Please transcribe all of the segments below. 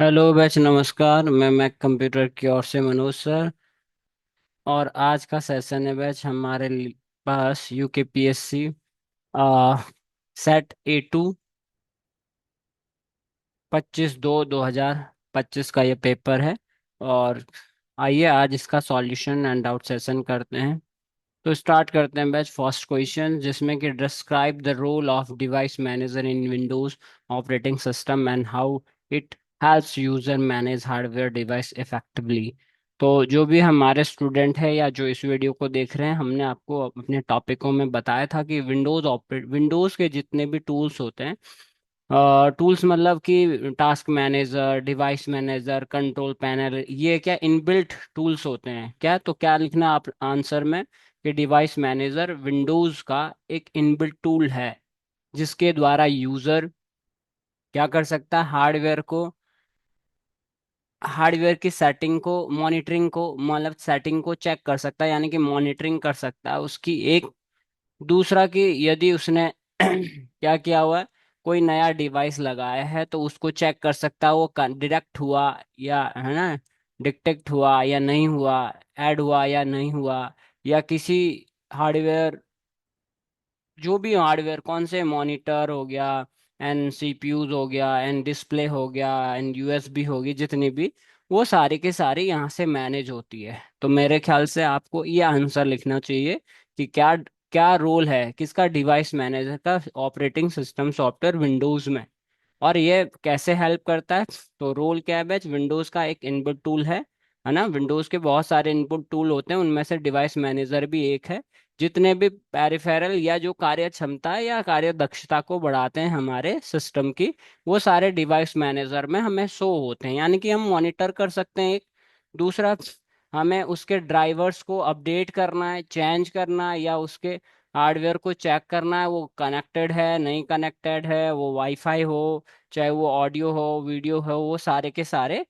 Hello batch, नमस्कार। मैं Mac computer की ओर से मनोज सर। और आज का सेशन है बैच हमारे पास यूकेपीएससी आ सेट A2 25/2/2025 का ये पेपर है। और आइए आज इसका सॉल्यूशन एंड आउट सेशन करते हैं। तो स्टार्ट करते हैं बैच फर्स्ट क्वेश्चन, जिसमें कि describe the role of device manager in Windows operating system and how it helps user manage hardware device effectively. तो जो भी हमारे स्टूडेंट है या जो इस वीडियो को देख रहे हैं, हमने आपको अपने टॉपिकों में बताया था कि विंडोज के जितने भी टूल्स होते हैं, टूल्स मतलब कि task manager, device manager, control panel, ये क्या इनबिल्ट टूल्स होते हैं क्या? तो क्या लिखना आप आंसर में कि डिवाइस मैनेजर विंडोज का एक इनबिल्ट टूल है, जिसके द्वारा यूजर क्या कर सकता है, हार्डवेयर की सेटिंग को, मॉनिटरिंग को, मतलब सेटिंग को चेक कर सकता है, यानी कि मॉनिटरिंग कर सकता है उसकी। एक दूसरा कि यदि उसने क्या किया हुआ है, कोई नया डिवाइस लगाया है, तो उसको चेक कर सकता है वो डिटेक्ट हुआ या, है ना, डिटेक्ट हुआ या नहीं हुआ, ऐड हुआ या नहीं हुआ, या किसी हार्डवेयर, जो भी हार्डवेयर, कौन से मॉनिटर हो गया, एंड सीपीयूज हो गया, एंड डिस्प्ले हो गया, एंड यूएसबी होगी, जितनी भी, वो सारी के सारी यहाँ से मैनेज होती है। तो मेरे ख्याल से आपको ये आंसर लिखना चाहिए कि क्या क्या रोल है किसका, डिवाइस मैनेजर का ऑपरेटिंग सिस्टम सॉफ्टवेयर विंडोज में, और ये कैसे हेल्प करता है। तो रोल क्या है बैच, विंडोज का एक इनपुट टूल है ना। विंडोज के बहुत सारे इनपुट टूल होते हैं, उनमें से डिवाइस मैनेजर भी एक है। जितने भी पेरिफेरल या जो कार्य क्षमता या कार्य दक्षता को बढ़ाते हैं हमारे सिस्टम की, वो सारे डिवाइस मैनेजर में हमें शो होते हैं, यानी कि हम मॉनिटर कर सकते हैं। एक दूसरा, हमें उसके ड्राइवर्स को अपडेट करना है, चेंज करना है, या उसके हार्डवेयर को चेक करना है वो कनेक्टेड है नहीं कनेक्टेड है, वो वाईफाई हो, चाहे वो ऑडियो हो, वीडियो हो, वो सारे के सारे।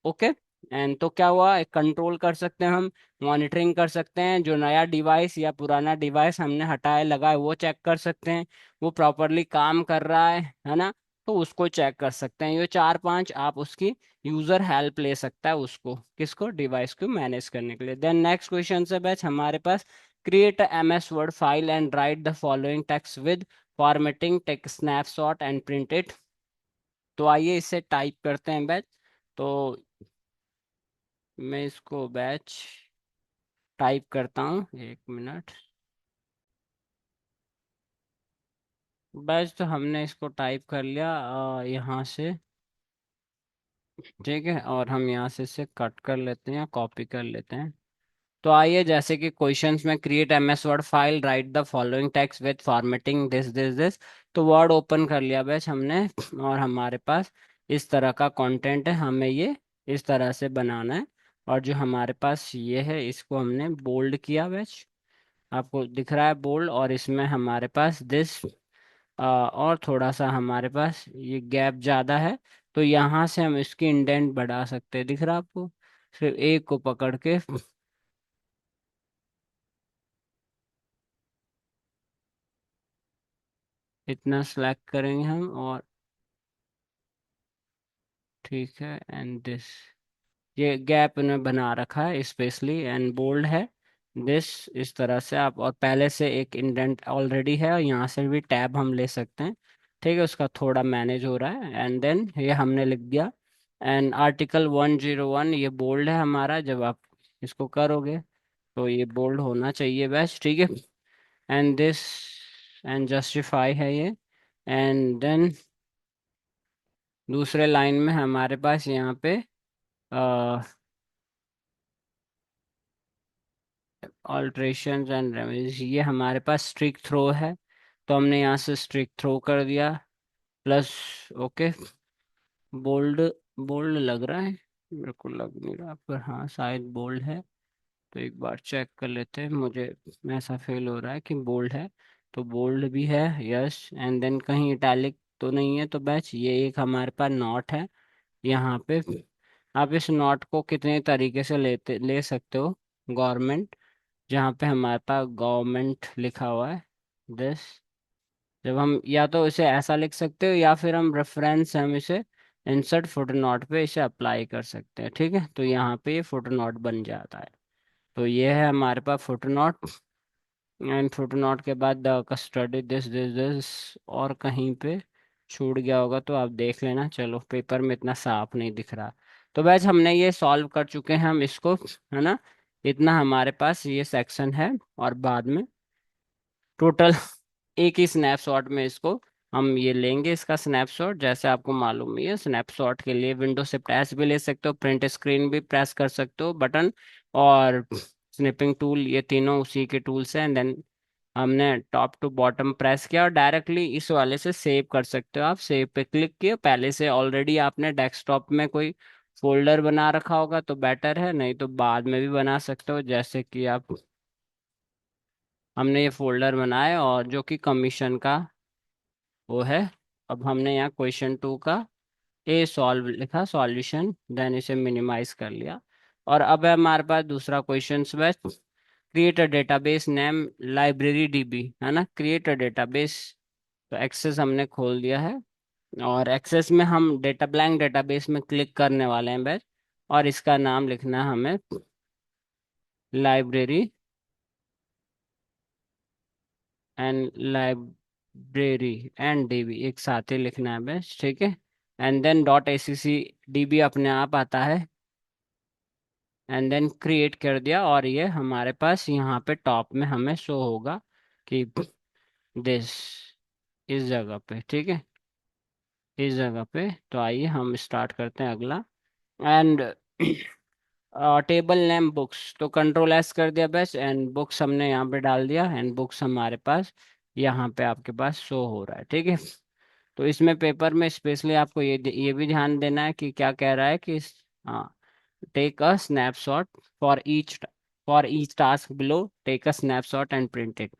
ओके। एंड तो क्या हुआ, कंट्रोल कर सकते हैं हम, मॉनिटरिंग कर सकते हैं, जो नया डिवाइस या पुराना डिवाइस हमने हटाया लगाए वो चेक कर सकते हैं, वो प्रॉपरली काम कर रहा है ना, तो उसको चेक कर सकते हैं। ये चार पांच आप उसकी यूजर हेल्प ले सकता है, उसको किसको, डिवाइस को मैनेज करने के लिए। देन नेक्स्ट क्वेश्चन से बैच हमारे पास, create MS word file and write the following text with formatting, take snapshot and print it. तो आइए इसे टाइप करते हैं बैच। तो मैं इसको बैच टाइप करता हूँ, एक मिनट। बैच तो हमने इसको टाइप कर लिया यहाँ से, ठीक है। और हम यहाँ से इसे कट कर लेते हैं या कॉपी कर लेते हैं। तो आइए, जैसे कि क्वेश्चंस में create MS word file, right the following text with formatting this this this. तो वर्ड ओपन कर लिया बैच हमने, और हमारे पास इस तरह का कंटेंट है, हमें ये इस तरह से बनाना है। और जो हमारे पास ये है, इसको हमने बोल्ड किया बैच, आपको दिख रहा है बोल्ड। और इसमें हमारे पास दिस, और थोड़ा सा हमारे पास ये गैप ज़्यादा है, तो यहाँ से हम इसकी इंडेंट बढ़ा सकते हैं, दिख रहा है आपको। सिर्फ एक को पकड़ के इतना सेलेक्ट करेंगे हम, और ठीक है, एंड दिस, ये गैप ने बना रखा है स्पेशली, एंड बोल्ड है दिस। इस तरह से आप, और पहले से एक इंडेंट ऑलरेडी है, और यहाँ से भी टैब हम ले सकते हैं, ठीक है। उसका थोड़ा मैनेज हो रहा है, एंड देन ये हमने लिख दिया। एंड आर्टिकल 101 ये बोल्ड है हमारा, जब आप इसको करोगे तो ये बोल्ड होना चाहिए बस, ठीक है। एंड दिस, एंड जस्टिफाई है ये। एंड देन दूसरे लाइन में हमारे पास यहाँ पे ऑल्ट्रेशन एंड रेमेडीज, ये हमारे पास स्ट्रिक थ्रो है, तो हमने यहाँ से स्ट्रिक थ्रो कर दिया, प्लस। ओके। बोल्ड, बोल्ड लग रहा है, मेरे को लग नहीं रहा, पर हाँ शायद बोल्ड है। तो एक बार चेक कर लेते हैं, मुझे ऐसा फील हो रहा है कि बोल्ड है। तो बोल्ड भी है, यस। एंड देन कहीं इटैलिक तो नहीं है, तो बैच ये एक हमारे पास नॉट है यहाँ पे। आप इस नॉट को कितने तरीके से ले सकते हो, गवर्नमेंट, जहाँ पे हमारे पास गवर्नमेंट लिखा हुआ है दिस, जब हम या तो इसे ऐसा लिख सकते हो, या फिर हम रेफरेंस हम इसे इंसर्ट फुट नोट पे इसे अप्लाई कर सकते हैं। ठीक है, तो यहाँ पे ये फुट नोट बन जाता है। तो ये है हमारे पास footnote. And footnote के बाद द कस्टडी दिस और कहीं पे छूट गया होगा तो आप देख लेना, चलो पेपर में इतना साफ नहीं दिख रहा। तो बैच हमने ये सॉल्व कर चुके हैं हम इसको, है ना। इतना हमारे पास ये सेक्शन है, और बाद में टोटल एक ही स्नैपशॉट में इसको हम ये लेंगे, इसका स्नैपशॉट। जैसे आपको मालूम ही है, स्नैपशॉट के लिए विंडो शिफ्ट एस भी ले सकते हो, प्रिंट स्क्रीन भी प्रेस कर सकते हो बटन, और स्निपिंग टूल, ये तीनों उसी के टूल्स हैं। एंड देन हमने टॉप टू बॉटम प्रेस किया और डायरेक्टली इस वाले से सेव कर सकते हो। आप सेव पे क्लिक किए, पहले से ऑलरेडी आपने डेस्कटॉप में कोई फोल्डर बना रखा होगा तो बेटर है, नहीं तो बाद में भी बना सकते हो। जैसे कि आप, हमने ये फोल्डर बनाया और जो कि कमीशन का वो है। अब हमने यहाँ क्वेश्चन 2 का ए सॉल्व लिखा, सॉल्यूशन, देन इसे मिनिमाइज कर लिया। और अब है हमारे पास दूसरा question, create a database name library dB, है ना, क्रिएट अ डेटाबेस। तो एक्सेस हमने खोल दिया है, और एक्सेस में हम डेटा ब्लैंक डेटाबेस में क्लिक करने वाले हैं बैच। और इसका नाम लिखना है हमें library, and library and DB एक साथ ही लिखना है बस, ठीक है। And then dot ACC DB अपने आप आता है, एंड देन क्रिएट कर दिया। और ये हमारे पास यहाँ पे टॉप में हमें शो होगा कि दिस, इस जगह पे, ठीक है, इस जगह पे। तो आइए हम स्टार्ट करते हैं अगला। एंड टेबल नेम बुक्स, तो कंट्रोल एस कर दिया बस, एंड बुक्स हमने यहाँ पे डाल दिया, एंड बुक्स हमारे पास यहाँ पे आपके पास शो हो रहा है, ठीक है। तो इसमें पेपर में स्पेशली आपको ये भी ध्यान देना है कि क्या कह रहा है कि हाँ, take a snapshot for each task below, take a snapshot and print it.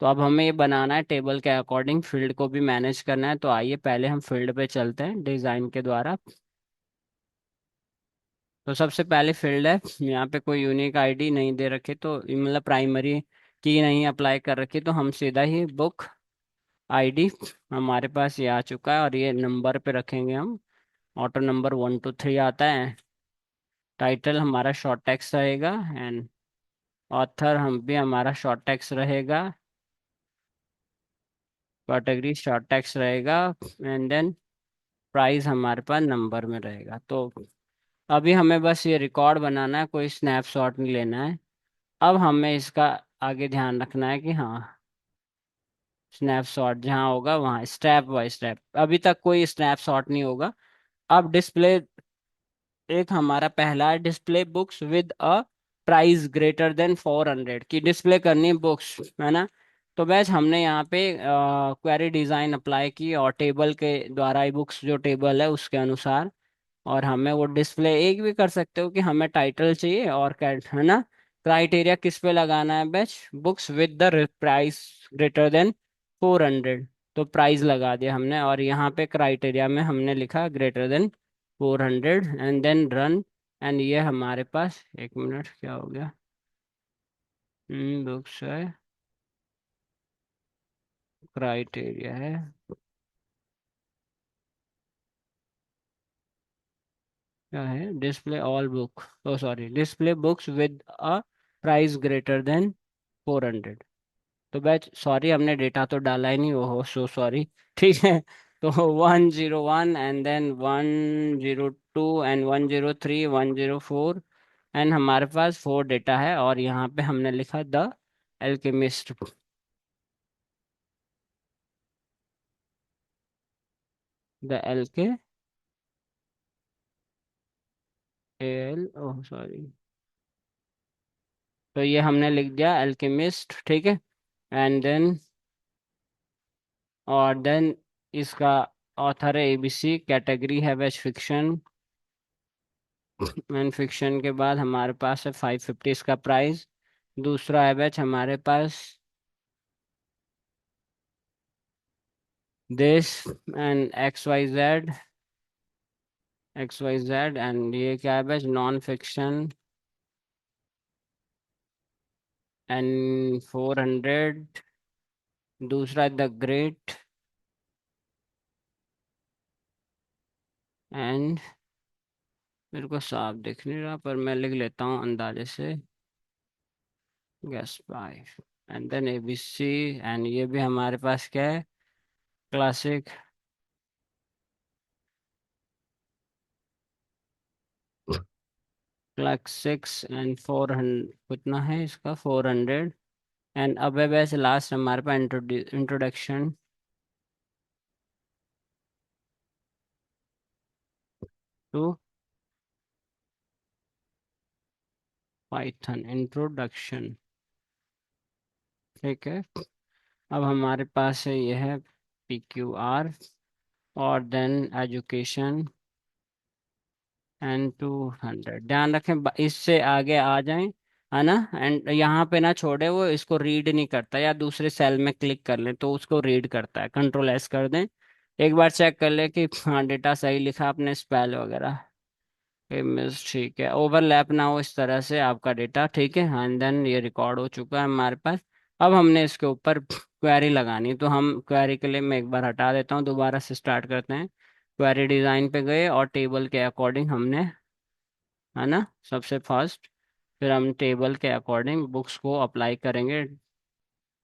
तो अब हमें ये बनाना है टेबल के अकॉर्डिंग, फील्ड को भी मैनेज करना है। तो आइए पहले हम फील्ड पे चलते हैं डिजाइन के द्वारा। तो सबसे पहले फील्ड है, यहाँ पे कोई यूनिक आईडी नहीं दे रखे, तो मतलब प्राइमरी की नहीं अप्लाई कर रखी, तो हम सीधा ही बुक आईडी, हमारे पास ये आ चुका है, और ये नंबर पे रखेंगे हम। ऑटो नंबर 1 to 3 आता है। टाइटल हमारा शॉर्ट टेक्स्ट रहेगा, एंड ऑथर हम भी हमारा शॉर्ट टेक्स्ट रहेगा। कैटेगरी शॉर्ट टेक्स्ट रहेगा, एंड देन प्राइस हमारे पास नंबर में रहेगा। तो अभी हमें बस ये रिकॉर्ड बनाना है, कोई स्नैपशॉट नहीं लेना है। अब हमें इसका आगे ध्यान रखना है कि हाँ, स्नैपशॉट जहाँ होगा वहाँ स्टेप बाय स्टेप, अभी तक कोई स्नैपशॉट नहीं होगा। अब डिस्प्ले, एक हमारा पहला है display books with a price greater than 400 की डिस्प्ले करनी बुक्स, है ना। तो बैच हमने यहाँ पे क्वेरी डिजाइन अप्लाई की, और टेबल के द्वारा ही बुक्स जो टेबल है उसके अनुसार, और हमें वो डिस्प्ले एक भी कर सकते हो कि हमें टाइटल चाहिए और है ना। क्राइटेरिया किस पे लगाना है batch, books with the price greater than 400। तो प्राइस लगा दिया हमने, और यहाँ पे क्राइटेरिया में हमने लिखा greater than 400, and then run. And ये हमारे पास, एक मिनट क्या हो गया, बुक्स है, क्राइटेरिया है, क्या है, display all book, oh sorry, display books with a price greater than 400। तो बैच सॉरी, हमने डेटा तो डाला ही नहीं, ओहो सो सॉरी। ठीक है, तो 101, एंड देन 102, एंड 103, 104, एंड हमारे पास 4 डेटा है। और यहाँ पे हमने लिखा द एल्केमिस्ट, द एल के एल, ओह सॉरी। तो ये हमने लिख दिया एल्केमिस्ट, ठीक है। एंड देन, और देन इसका ऑथर है एबीसी, कैटेगरी है वेज फिक्शन, एंड फिक्शन के बाद हमारे पास है 550 इसका प्राइस। दूसरा है बैच हमारे पास this and X Y Z, and ये क्या है बैच, नॉन फिक्शन, एंड 400। दूसरा द ग्रेट, एंड मेरे को साफ दिख नहीं रहा पर मैं लिख लेता हूँ अंदाजे से, guess by, and then ABC। एंड ये भी हमारे पास क्या है, क्लासिक, क्लासिक्स एंड 400 कितना है इसका, 400। एंड अब है वैसे लास्ट हमारे पास इंट्रोडक्शन टू पाइथन, इंट्रोडक्शन। ठीक है, अब हमारे पास है, ये है PQR, और देन एजुकेशन एंड 200। ध्यान रखें इससे आगे आ जाएं, है ना, एंड यहाँ पे ना छोड़े, वो इसको रीड नहीं करता, या दूसरे सेल में क्लिक कर लें तो उसको रीड करता है, Ctrl+S कर दें। एक बार चेक कर ले कि हाँ डेटा सही लिखा आपने, स्पेल वगैरह, मिस ठीक है, ओवरलैप ना हो इस तरह से आपका डेटा, ठीक है। एंड देन ये रिकॉर्ड हो चुका है हमारे पास। अब हमने इसके ऊपर क्वेरी लगानी, तो हम क्वेरी के लिए मैं एक बार हटा देता हूँ, दोबारा से स्टार्ट करते हैं। क्वेरी डिज़ाइन पे गए और टेबल के अकॉर्डिंग हमने, है ना, सबसे फर्स्ट, फिर हम टेबल के अकॉर्डिंग बुक्स को अप्लाई करेंगे,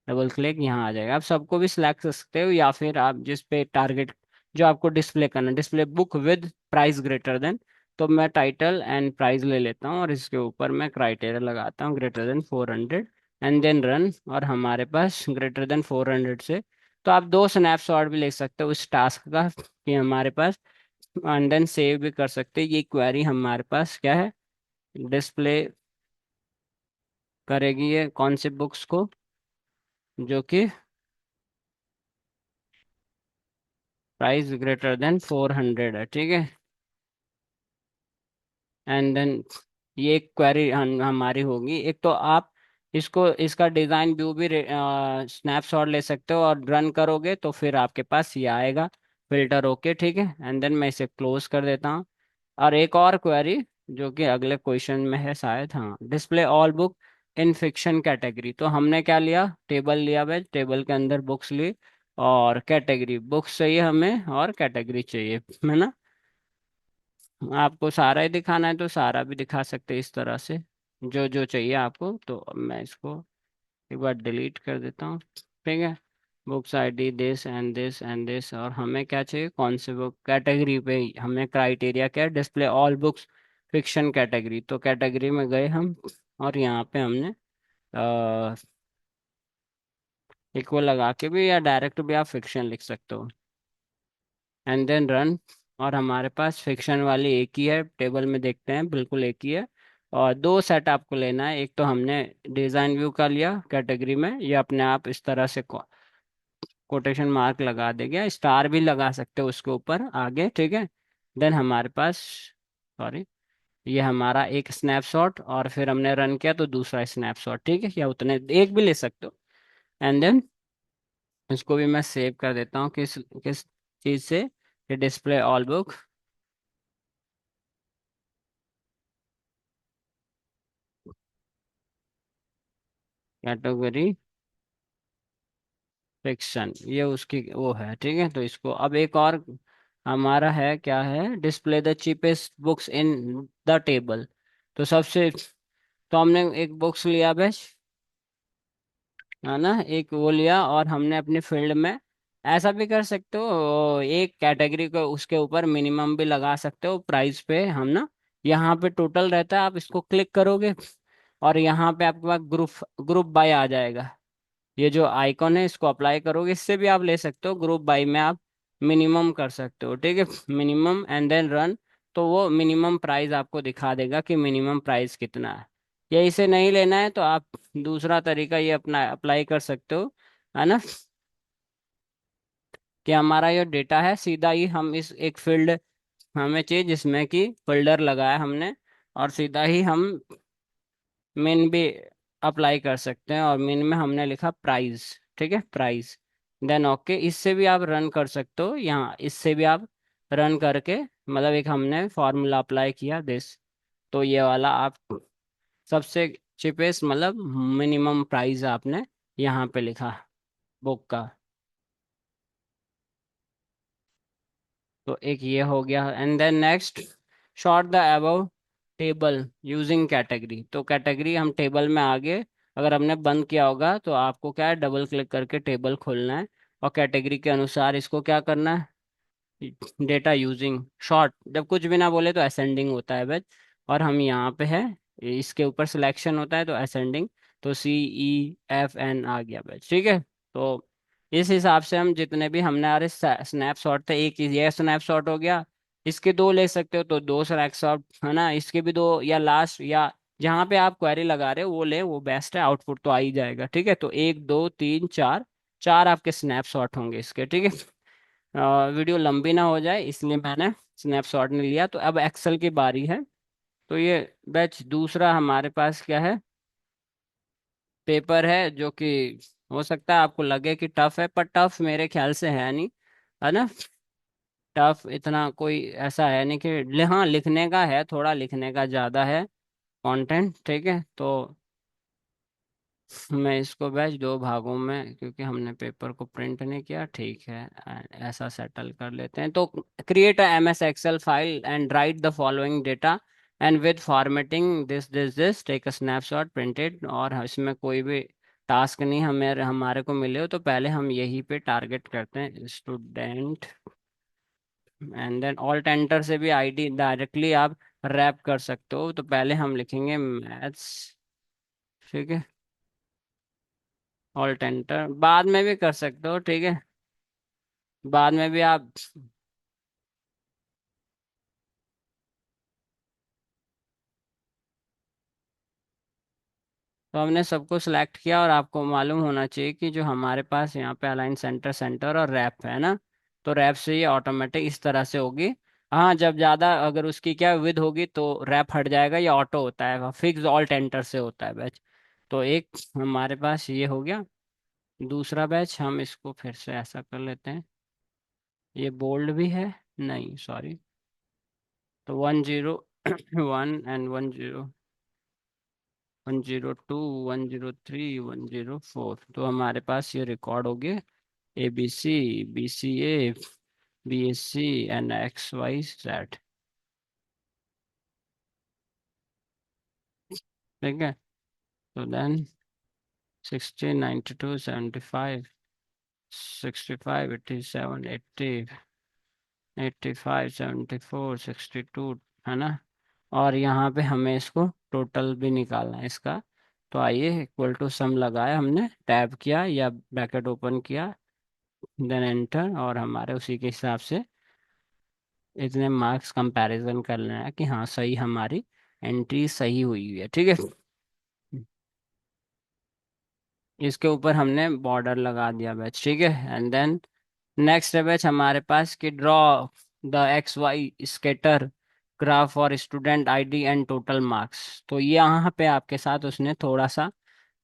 डबल क्लिक यहाँ आ जाएगा। आप सबको भी सिलेक्ट कर सकते हो, या फिर आप जिस पे टारगेट, जो आपको डिस्प्ले करना, display book with price greater then, तो मैं टाइटल एंड प्राइस ले लेता हूँ और इसके ऊपर मैं क्राइटेरिया लगाता हूँ greater than 400, and then run. और हमारे पास ग्रेटर देन 400 से, तो आप दो स्नैपशॉट भी ले सकते हो इस टास्क का कि हमारे पास, एंड देन सेव भी कर सकते हैं। ये क्वेरी हमारे पास क्या है, डिस्प्ले करेगी ये कौन से बुक्स को, जो कि प्राइस ग्रेटर देन 400 है, ठीक है। एंड देन ये क्वेरी हमारी होगी। एक तो आप इसको, इसका डिज़ाइन व्यू भी स्नैपशॉट ले सकते हो, और रन करोगे तो फिर आपके पास ये आएगा फिल्टर होके, ठीक है। एंड देन मैं इसे क्लोज कर देता हूँ। और एक और क्वेरी जो कि अगले क्वेश्चन में है शायद, हाँ, display all book in fiction category. तो हमने क्या लिया, टेबल लिया, भाई टेबल के अंदर बुक्स ली, और कैटेगरी बुक्स चाहिए हमें और कैटेगरी चाहिए, है ना। आपको सारा ही दिखाना है तो सारा भी दिखा सकते हैं इस तरह से, जो जो चाहिए आपको। तो अब मैं इसको एक बार डिलीट कर देता हूँ, ठीक है। Books ID this and this and this, और हमें क्या चाहिए, कौन से बुक कैटेगरी पे, हमें क्राइटेरिया क्या है, display all books fiction category. तो कैटेगरी में गए हम, और यहाँ पे हमने इक्वल लगा के भी, या डायरेक्ट भी आप फिक्शन लिख सकते हो, एंड देन रन। और हमारे पास फिक्शन वाली एक ही है, टेबल में देखते हैं बिल्कुल एक ही है। और दो सेट आपको लेना है, एक तो हमने डिज़ाइन व्यू का लिया कैटेगरी में, ये अपने आप इस तरह से कोटेशन मार्क लगा देगा, स्टार भी लगा सकते हो उसके ऊपर आगे, ठीक है। देन हमारे पास, सॉरी, ये हमारा एक स्नैपशॉट, और फिर हमने रन किया तो दूसरा स्नैपशॉट, ठीक है, या उतने एक भी ले सकते हो। एंड देन इसको भी मैं सेव कर देता हूँ, किस किस चीज़ से, display all book category fiction, ये उसकी वो है, ठीक है। तो इसको अब एक और हमारा है, क्या है, display the cheapest books in the table. तो सबसे, तो हमने एक बुक्स लिया बेच, है ना, एक वो लिया, और हमने अपनी फील्ड में ऐसा भी कर सकते हो, एक कैटेगरी को उसके ऊपर मिनिमम भी लगा सकते हो प्राइस पे, हम ना, यहाँ पे टोटल रहता है, आप इसको क्लिक करोगे और यहाँ पे आपके पास ग्रुप ग्रुप बाय आ जाएगा। ये जो आइकॉन है इसको अप्लाई करोगे, इससे भी आप ले सकते हो, ग्रुप बाई में आप मिनिमम कर सकते हो, ठीक है, मिनिमम, एंड देन रन। तो वो मिनिमम प्राइस आपको दिखा देगा कि मिनिमम प्राइस कितना है। या इसे नहीं लेना है तो आप दूसरा तरीका ये अपना अप्लाई कर सकते हो, है ना, कि हमारा ये डेटा है सीधा ही हम इस एक फील्ड हमें चाहिए जिसमें कि फोल्डर लगाया हमने, और सीधा ही हम मेन भी अप्लाई कर सकते हैं, और मेन में हमने लिखा प्राइस, ठीक है, प्राइस। देन ओके, इससे भी आप रन कर सकते हो, यहाँ इससे भी आप रन करके, मतलब एक हमने फॉर्मूला अप्लाई किया दिस, तो ये वाला आप सबसे चीपेस्ट, मतलब मिनिमम प्राइस आपने यहाँ पे लिखा बुक का। तो एक ये हो गया, and then next, sort the above table using category. तो कैटेगरी हम टेबल में आगे, अगर हमने बंद किया होगा तो आपको क्या है, डबल क्लिक करके टेबल खोलना है, और कैटेगरी के अनुसार इसको क्या करना है, डेटा यूजिंग शॉर्ट, जब कुछ भी ना बोले तो असेंडिंग होता है बस। और हम यहाँ पे है, इसके ऊपर सिलेक्शन होता है तो असेंडिंग, तो CEFN आ गया बस, ठीक है। तो इस हिसाब से हम जितने भी हमने, अरे स्नैपशॉट थे, एक ये स्नैपशॉट हो गया, इसके दो ले सकते हो तो दो स्नैपशॉट है ना, इसके भी दो, या लास्ट, या जहाँ पे आप क्वेरी लगा रहे हो वो ले, वो बेस्ट है, आउटपुट तो आ ही जाएगा, ठीक है। तो एक दो तीन चार, चार आपके स्नैपशॉट होंगे इसके, ठीक है। वीडियो लंबी ना हो जाए इसलिए मैंने स्नैपशॉट नहीं लिया। तो अब एक्सेल की बारी है। तो ये बैच दूसरा हमारे पास क्या है, पेपर है, जो कि हो सकता है आपको लगे कि टफ है, पर टफ मेरे ख्याल से है नहीं, है ना। टफ इतना कोई ऐसा है नहीं कि हाँ, लिखने का है, थोड़ा लिखने का ज़्यादा है कंटेंट, ठीक है। तो मैं इसको बैच दो भागों में, क्योंकि हमने पेपर को प्रिंट नहीं किया, ठीक है, ऐसा सेटल कर लेते हैं। तो create a MS excel file and write the following data and with formatting this take a snapshot printed. और इसमें कोई भी टास्क नहीं हमें हमारे को मिले हो, तो पहले हम यही पे टारगेट करते हैं, student, and then alt enter से भी ID डायरेक्टली आप रैप कर सकते हो। तो पहले हम लिखेंगे मैथ्स, ठीक है, ऑल्ट एंटर, बाद में भी कर सकते हो, ठीक है, बाद में भी आप। तो हमने सबको सिलेक्ट किया, और आपको मालूम होना चाहिए कि जो हमारे पास यहाँ पे अलाइन सेंटर सेंटर और रैप है ना, तो रैप से ये ऑटोमेटिक इस तरह से होगी। हाँ, जब ज़्यादा अगर उसकी क्या विद होगी तो रैप हट जाएगा, ये ऑटो होता है, फिक्स ऑल्ट एंटर से होता है बैच। तो एक हमारे पास ये हो गया। दूसरा बैच हम इसको फिर से ऐसा कर लेते हैं, ये बोल्ड भी है, नहीं सॉरी, तो 101 एंड 102, 103, 104, तो हमारे पास ये रिकॉर्ड हो गए, ABC, BCA, BSc and XYZ, ठीक है। तो देन 60, 92, 75, 65, 87, 85, 74, 62, है ना। और यहाँ पे हमें इसको टोटल भी निकालना है इसका। तो आइए, इक्वल टू सम लगाया हमने, टैब किया या ब्रैकेट ओपन किया, देन एंटर, और हमारे उसी के हिसाब से इतने मार्क्स कंपैरिजन कर लेना है कि हाँ सही, हमारी एंट्री सही हुई है, ठीक है। इसके ऊपर हमने बॉर्डर लगा दिया बैच, ठीक है। एंड देन नेक्स्ट है बैच हमारे पास कि draw the XY scatter graph और student ID and total marks. तो ये यहाँ पे आपके साथ उसने थोड़ा सा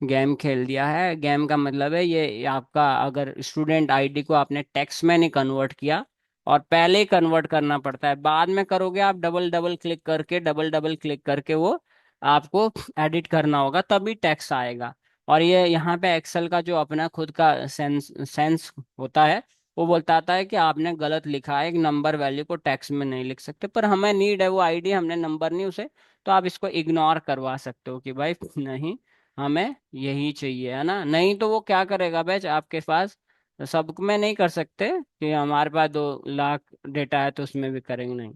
गेम खेल दिया है। गेम का मतलब है ये आपका, अगर स्टूडेंट ID को आपने टेक्स्ट में नहीं कन्वर्ट किया, और पहले ही कन्वर्ट करना पड़ता है, बाद में करोगे आप डबल डबल क्लिक करके, डबल डबल क्लिक करके वो आपको एडिट करना होगा, तभी टेक्स्ट आएगा। और ये यहाँ पे एक्सेल का जो अपना खुद का सेंस होता है, वो बताता है कि आपने गलत लिखा है, एक नंबर वैल्यू को टेक्स्ट में नहीं लिख सकते, पर हमें नीड है वो ID, हमने नंबर नहीं उसे, तो आप इसको इग्नोर करवा सकते हो कि भाई नहीं, हमें यही चाहिए, है ना। नहीं तो वो क्या करेगा बैच आपके पास, सब में नहीं कर सकते कि हमारे पास 2 लाख डेटा है तो उसमें भी करेंगे, नहीं।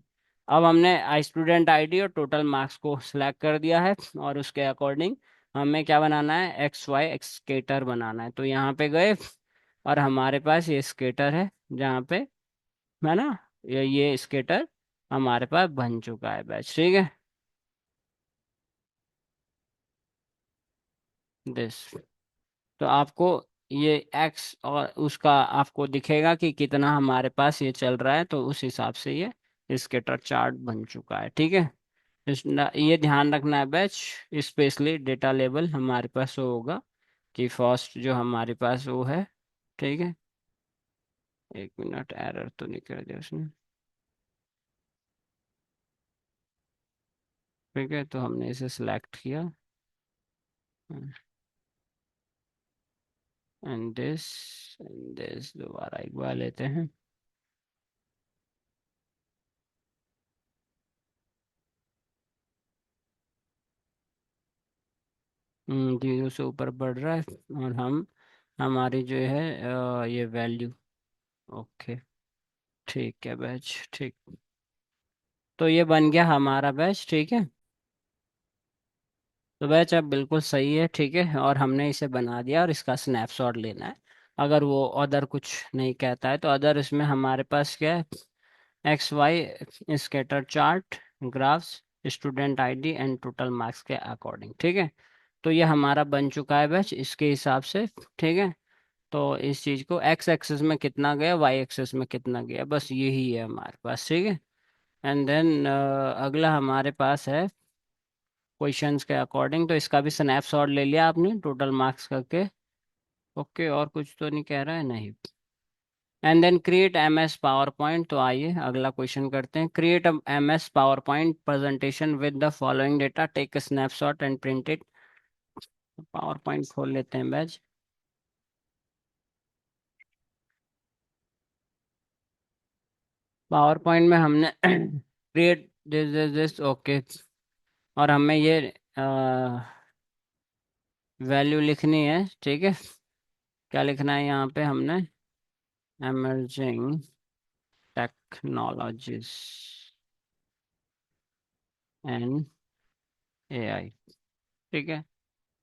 अब हमने स्टूडेंट ID और टोटल मार्क्स को सिलेक्ट कर दिया है, और उसके अकॉर्डिंग हमें क्या बनाना है, XY स्केटर बनाना है। तो यहाँ पे गए, और हमारे पास ये स्केटर है जहाँ पे, है ना, ये स्केटर हमारे पास बन चुका है बैच, ठीक है, दिस। तो आपको ये एक्स और उसका आपको दिखेगा कि कितना हमारे पास ये चल रहा है, तो उस हिसाब से ये स्केटर चार्ट बन चुका है, ठीक है। ये ध्यान रखना है बैच, स्पेशली डेटा लेवल हमारे पास वो होगा कि फर्स्ट जो हमारे पास वो है, ठीक है। 1 मिनट, एरर तो नहीं कर दिया उसने, ठीक है। तो हमने इसे सिलेक्ट किया, एंड दिस दोबारा एक बार लेते हैं। जीरो से ऊपर बढ़ रहा है। और हम हमारी जो है ये वैल्यू। ओके। ठीक है बैच, ठीक। तो ये बन गया हमारा बैच, ठीक है। तो बैच अब बिल्कुल सही है, ठीक है। और हमने इसे बना दिया और इसका स्नैपशॉट लेना है। अगर वो अदर कुछ नहीं कहता है तो अदर इसमें हमारे पास क्या है, X Y scatter chart, graphs, student ID and total marks के अकॉर्डिंग, ठीक है। तो ये हमारा बन चुका है बैच इसके हिसाब से, ठीक है। तो इस चीज़ को एक्स एक्सेस में कितना गया, वाई एक्सेस में कितना गया, बस यही है हमारे पास, ठीक है। एंड देन अगला हमारे पास है क्वेश्चंस के अकॉर्डिंग। तो इसका भी स्नैपशॉट ले लिया आपने टोटल मार्क्स करके। ओके, और कुछ तो नहीं कह रहा है, नहीं। And then create M S PowerPoint. तो आइए अगला क्वेश्चन करते हैं। Create M S PowerPoint presentation with the following data, take snapshot and print it. PowerPoint खोल लेते हैं बैच। पावर पॉइंट में हमने क्रिएट दिस ओके। और हमें ये वैल्यू लिखनी है, ठीक है। क्या लिखना है यहाँ पे हमने, एमर्जिंग टेक्नोलॉजीज एंड एआई, ठीक है।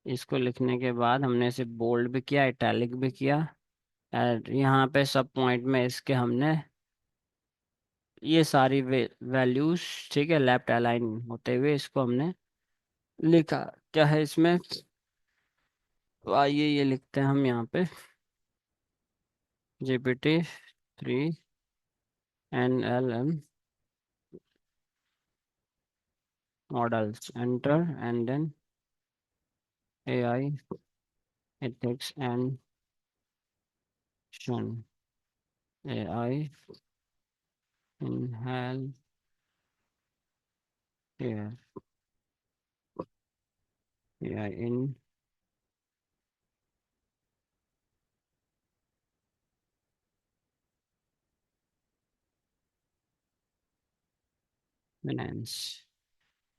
इसको लिखने के बाद हमने इसे बोल्ड भी किया, इटैलिक भी किया। और यहाँ पे सब पॉइंट में इसके हमने ये सारी वैल्यूज, ठीक है, लेफ्ट अलाइन होते हुए इसको हमने लिखा। क्या है इसमें, तो आइए ये लिखते हैं हम यहाँ पे, GPT 3 NLM models enter and then AI ethics and action, AI in health care, AI in finance।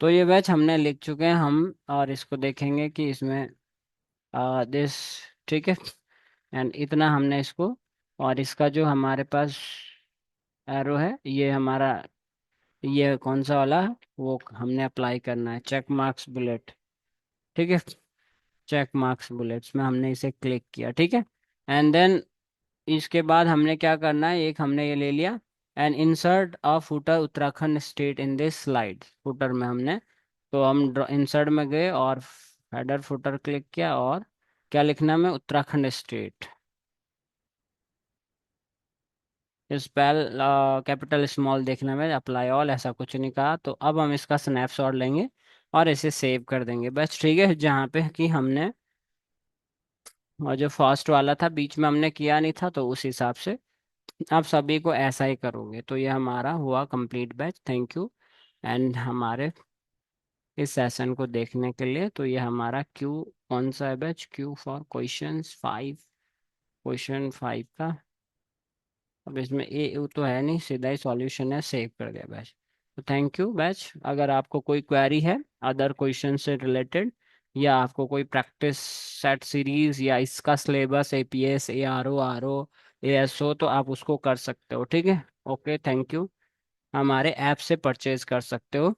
तो ये बैच हमने लिख चुके हैं हम। और इसको देखेंगे कि इसमें दिस, ठीक है। एंड इतना हमने इसको, और इसका जो हमारे पास एरो है ये हमारा, ये कौन सा वाला है, वो हमने अप्लाई करना है, चेक मार्क्स बुलेट, ठीक है। चेक मार्क्स बुलेट्स में हमने इसे क्लिक किया, ठीक है। एंड देन इसके बाद हमने क्या करना है, एक हमने ये ले लिया, and insert a footer Uttarakhand state in this slide. Footer में हमने, तो हम इंसर्ट में गए और हेडर फुटर क्लिक किया, और क्या लिखना है हमें, Uttarakhand state. Spell capital small देखने में, अप्लाई ऑल ऐसा कुछ नहीं कहा। तो अब हम इसका स्नैपशॉट लेंगे और इसे सेव कर देंगे बस, ठीक है। जहाँ पे कि हमने, और जो फर्स्ट वाला था बीच में हमने किया नहीं था, तो उस हिसाब से आप सभी को ऐसा ही करोगे। तो ये हमारा हुआ complete batch, thank you. And हमारे इस सेशन को देखने के लिए। तो ये हमारा क्यू कौन सा है batch, Q for question 5, question 5 का। अब इसमें ए तो है नहीं, सीधा ही सॉल्यूशन है, सेव कर दिया बैच। तो थैंक यू बैच। अगर आपको कोई क्वेरी है अदर क्वेश्चन से रिलेटेड, या आपको कोई प्रैक्टिस सेट सीरीज या इसका सिलेबस APS ARO ASO, तो आप उसको कर सकते हो, ठीक है। Okay, thank you. हमारे ऐप से परचेज कर सकते हो।